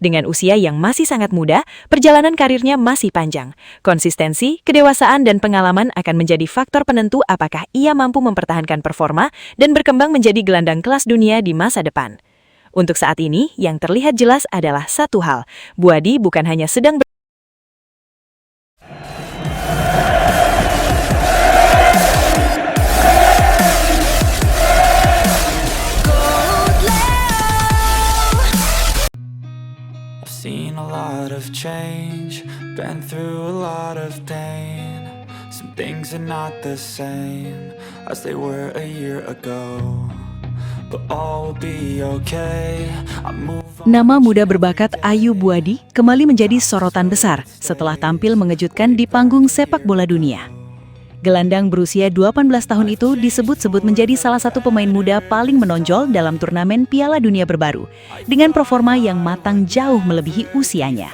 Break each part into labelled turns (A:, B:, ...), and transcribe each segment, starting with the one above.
A: Dengan usia yang masih sangat muda, perjalanan karirnya masih panjang. Konsistensi, kedewasaan, dan pengalaman akan menjadi faktor penentu apakah ia mampu mempertahankan performa dan berkembang menjadi gelandang kelas dunia di masa depan. Untuk saat ini, yang terlihat jelas adalah satu hal, Buadi bukan hanya sedang
B: Seen a lot of change, been through a lot of pain. Some things are not the same as they were a year ago, but all will be okay. I move on.
A: Nama muda berbakat Ayu Buadi kembali menjadi sorotan besar setelah tampil mengejutkan di panggung sepak bola dunia. Gelandang berusia 18 tahun itu disebut-sebut menjadi salah satu pemain muda paling menonjol dalam turnamen Piala Dunia Berbaru, dengan performa yang matang jauh melebihi usianya.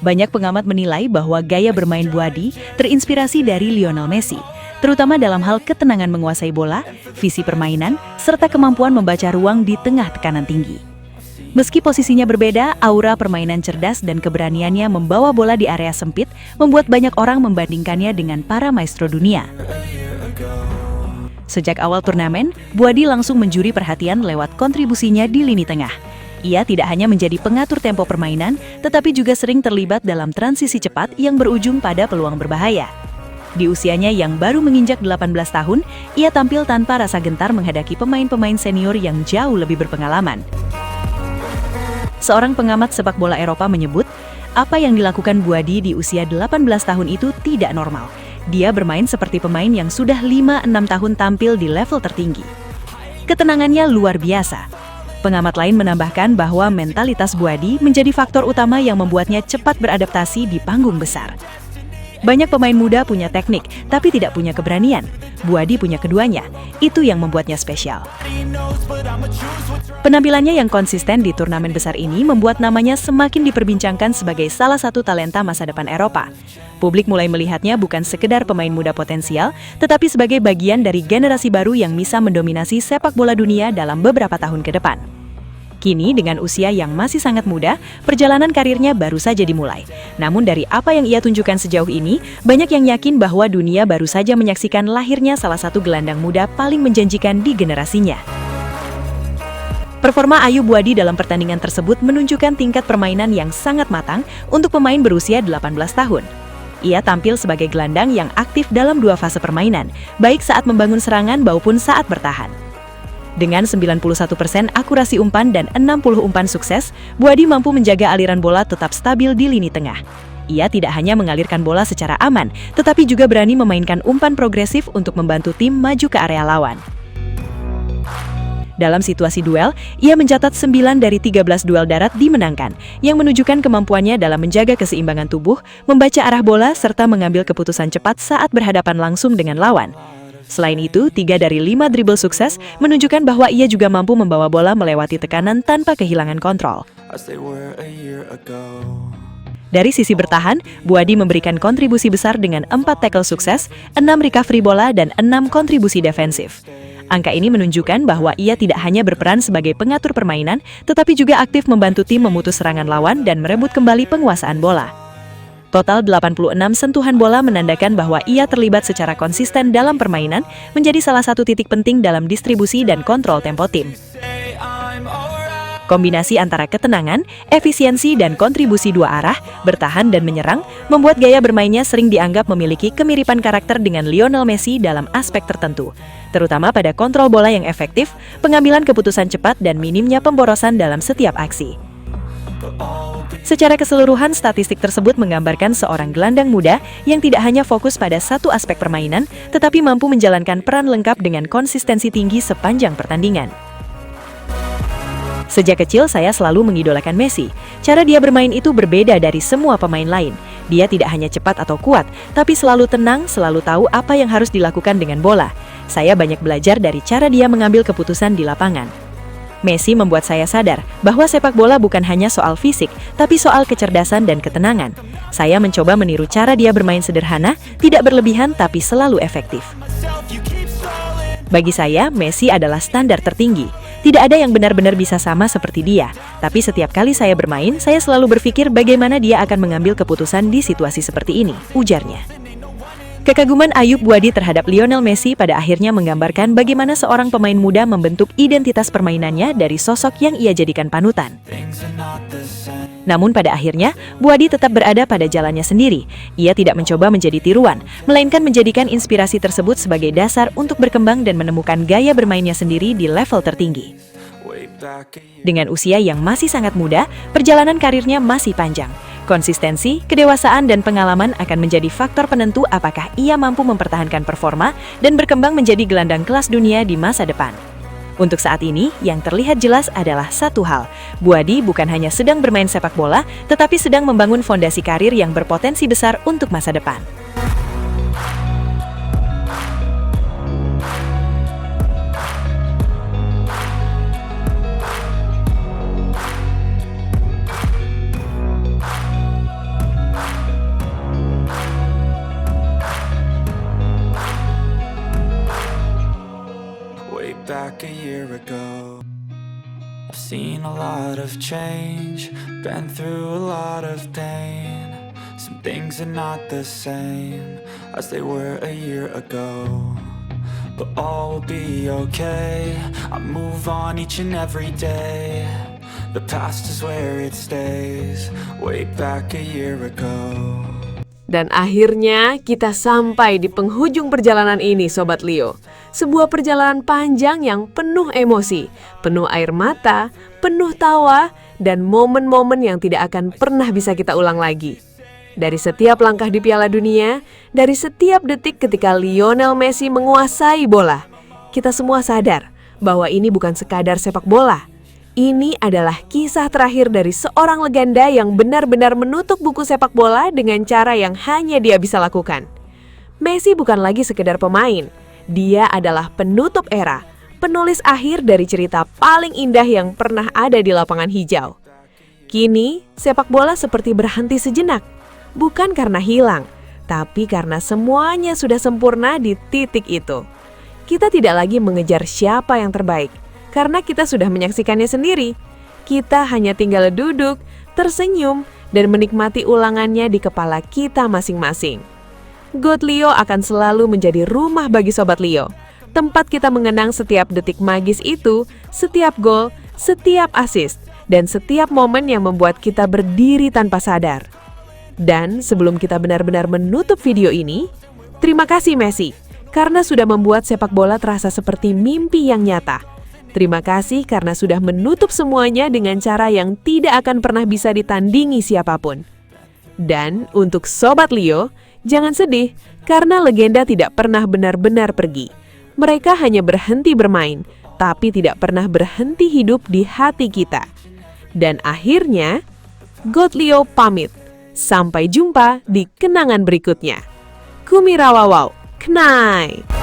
A: Banyak pengamat menilai bahwa gaya bermain Buadi terinspirasi dari Lionel Messi, terutama dalam hal ketenangan menguasai bola, visi permainan, serta kemampuan membaca ruang di tengah tekanan tinggi. Meski posisinya berbeda, aura permainan cerdas dan keberaniannya membawa bola di area sempit membuat banyak orang membandingkannya dengan para maestro dunia. Sejak awal turnamen, Buadi langsung mencuri perhatian lewat kontribusinya di lini tengah. Ia tidak hanya menjadi pengatur tempo permainan, tetapi juga sering terlibat dalam transisi cepat yang berujung pada peluang berbahaya. Di usianya yang baru menginjak 18 tahun, ia tampil tanpa rasa gentar menghadapi pemain-pemain senior yang jauh lebih berpengalaman. Seorang pengamat sepak bola Eropa menyebut, apa yang dilakukan Buadi di usia 18 tahun itu tidak normal. Dia bermain seperti pemain yang sudah 5-6 tahun tampil di level tertinggi. Ketenangannya luar biasa. Pengamat lain menambahkan bahwa mentalitas Buadi menjadi faktor utama yang membuatnya cepat beradaptasi di panggung besar. Banyak pemain muda punya teknik, tapi tidak punya keberanian. Buadi punya keduanya, itu yang membuatnya spesial. Penampilannya yang konsisten di turnamen besar ini membuat namanya semakin diperbincangkan sebagai salah satu talenta masa depan Eropa. Publik mulai melihatnya bukan sekedar pemain muda potensial, tetapi sebagai bagian dari generasi baru yang bisa mendominasi sepak bola dunia dalam beberapa tahun ke depan. Kini dengan usia yang masih sangat muda, perjalanan karirnya baru saja dimulai. Namun dari apa yang ia tunjukkan sejauh ini, banyak yang yakin bahwa dunia baru saja menyaksikan lahirnya salah satu gelandang muda paling menjanjikan di generasinya. Performa Ayu Buadi dalam pertandingan tersebut menunjukkan tingkat permainan yang sangat matang untuk pemain berusia 18 tahun. Ia tampil sebagai gelandang yang aktif dalam dua fase permainan, baik saat membangun serangan maupun saat bertahan. Dengan 91% akurasi umpan dan 60 umpan sukses, Buadi mampu menjaga aliran bola tetap stabil di lini tengah. Ia tidak hanya mengalirkan bola secara aman, tetapi juga berani memainkan umpan progresif untuk membantu tim maju ke area lawan. Dalam situasi duel, ia mencatat 9 dari 13 duel darat dimenangkan, yang menunjukkan kemampuannya dalam menjaga keseimbangan tubuh, membaca arah bola, serta mengambil keputusan cepat saat berhadapan langsung dengan lawan. Selain itu, 3 dari 5 dribble sukses menunjukkan bahwa ia juga mampu membawa bola melewati tekanan tanpa kehilangan kontrol. Dari sisi bertahan, Buadi memberikan kontribusi besar dengan 4 tackle sukses, 6 recovery bola, dan 6 kontribusi defensif. Angka ini menunjukkan bahwa ia tidak hanya berperan sebagai pengatur permainan, tetapi juga aktif membantu tim memutus serangan lawan dan merebut kembali penguasaan bola. Total 86 sentuhan bola menandakan bahwa ia terlibat secara konsisten dalam permainan, menjadi salah satu titik penting dalam distribusi dan kontrol tempo tim. Kombinasi antara ketenangan, efisiensi, dan kontribusi dua arah, bertahan dan menyerang, membuat gaya bermainnya sering dianggap memiliki kemiripan karakter dengan Lionel Messi dalam aspek tertentu, terutama pada kontrol bola yang efektif, pengambilan keputusan cepat, dan minimnya pemborosan dalam setiap aksi. Secara keseluruhan, statistik tersebut menggambarkan seorang gelandang muda yang tidak hanya fokus pada satu aspek permainan, tetapi mampu menjalankan peran lengkap dengan konsistensi tinggi sepanjang pertandingan. Sejak kecil, saya selalu mengidolakan Messi. Cara dia bermain itu berbeda dari semua pemain lain. Dia tidak hanya cepat atau kuat, tapi selalu tenang, selalu tahu apa yang harus dilakukan dengan bola. Saya banyak belajar dari cara dia mengambil keputusan di lapangan. Messi membuat saya sadar bahwa sepak bola bukan hanya soal fisik, tapi soal kecerdasan dan ketenangan. Saya mencoba meniru cara dia bermain sederhana, tidak berlebihan tapi selalu efektif. Bagi saya, Messi adalah standar tertinggi. Tidak ada yang benar-benar bisa sama seperti dia. Tapi setiap kali saya bermain, saya selalu berpikir bagaimana dia akan mengambil keputusan di situasi seperti ini, ujarnya. Kekaguman Ayub Buadi terhadap Lionel Messi pada akhirnya menggambarkan bagaimana seorang pemain muda membentuk identitas permainannya dari sosok yang ia jadikan panutan. Namun pada akhirnya, Buadi tetap berada pada jalannya sendiri. Ia tidak mencoba menjadi tiruan, melainkan menjadikan inspirasi tersebut sebagai dasar untuk berkembang dan menemukan gaya bermainnya sendiri di level tertinggi. Dengan usia yang masih sangat muda, perjalanan karirnya masih panjang. Konsistensi, kedewasaan, dan pengalaman akan menjadi faktor penentu apakah ia mampu mempertahankan performa dan berkembang menjadi gelandang kelas dunia di masa depan. Untuk saat ini, yang terlihat jelas adalah satu hal. Buadi bukan hanya sedang bermain sepak bola, tetapi sedang membangun fondasi karir yang berpotensi besar untuk masa depan.
B: Back a year ago, I've seen a lot of change, been through a lot of pain. Some things are not the same as they were a year ago, but all will be okay. I move on each and every day. The past is where it stays, way back a year ago.
C: Dan akhirnya kita sampai di penghujung perjalanan ini, Sobat Leo. Sebuah perjalanan panjang yang penuh emosi, penuh air mata, penuh tawa, dan momen-momen yang tidak akan pernah bisa kita ulang lagi. Dari setiap langkah di Piala Dunia, dari setiap detik ketika Lionel Messi menguasai bola, kita semua sadar bahwa ini bukan sekadar sepak bola. Ini adalah kisah terakhir dari seorang legenda yang benar-benar menutup buku sepak bola dengan cara yang hanya dia bisa lakukan. Messi bukan lagi sekedar pemain, dia adalah penutup era, penulis akhir dari cerita paling indah yang pernah ada di lapangan hijau. Kini, sepak bola seperti berhenti sejenak, bukan karena hilang, tapi karena semuanya sudah sempurna di titik itu. Kita tidak lagi mengejar siapa yang terbaik, karena kita sudah menyaksikannya sendiri. Kita hanya tinggal duduk, tersenyum, dan menikmati ulangannya di kepala kita masing-masing. GOAT Leo akan selalu menjadi rumah bagi Sobat Leo. Tempat kita mengenang setiap detik magis itu, setiap gol, setiap assist, dan setiap momen yang membuat kita berdiri tanpa sadar. Dan sebelum kita benar-benar menutup video ini, terima kasih Messi, karena sudah membuat sepak bola terasa seperti mimpi yang nyata. Terima kasih karena sudah menutup semuanya dengan cara yang tidak akan pernah bisa ditandingi siapapun. Dan untuk Sobat Leo, jangan sedih karena legenda tidak pernah benar-benar pergi. Mereka hanya berhenti bermain, tapi tidak pernah berhenti hidup di hati kita. Dan akhirnya, GOAT Leo pamit. Sampai jumpa di kenangan berikutnya. Kumirawawau, Knai!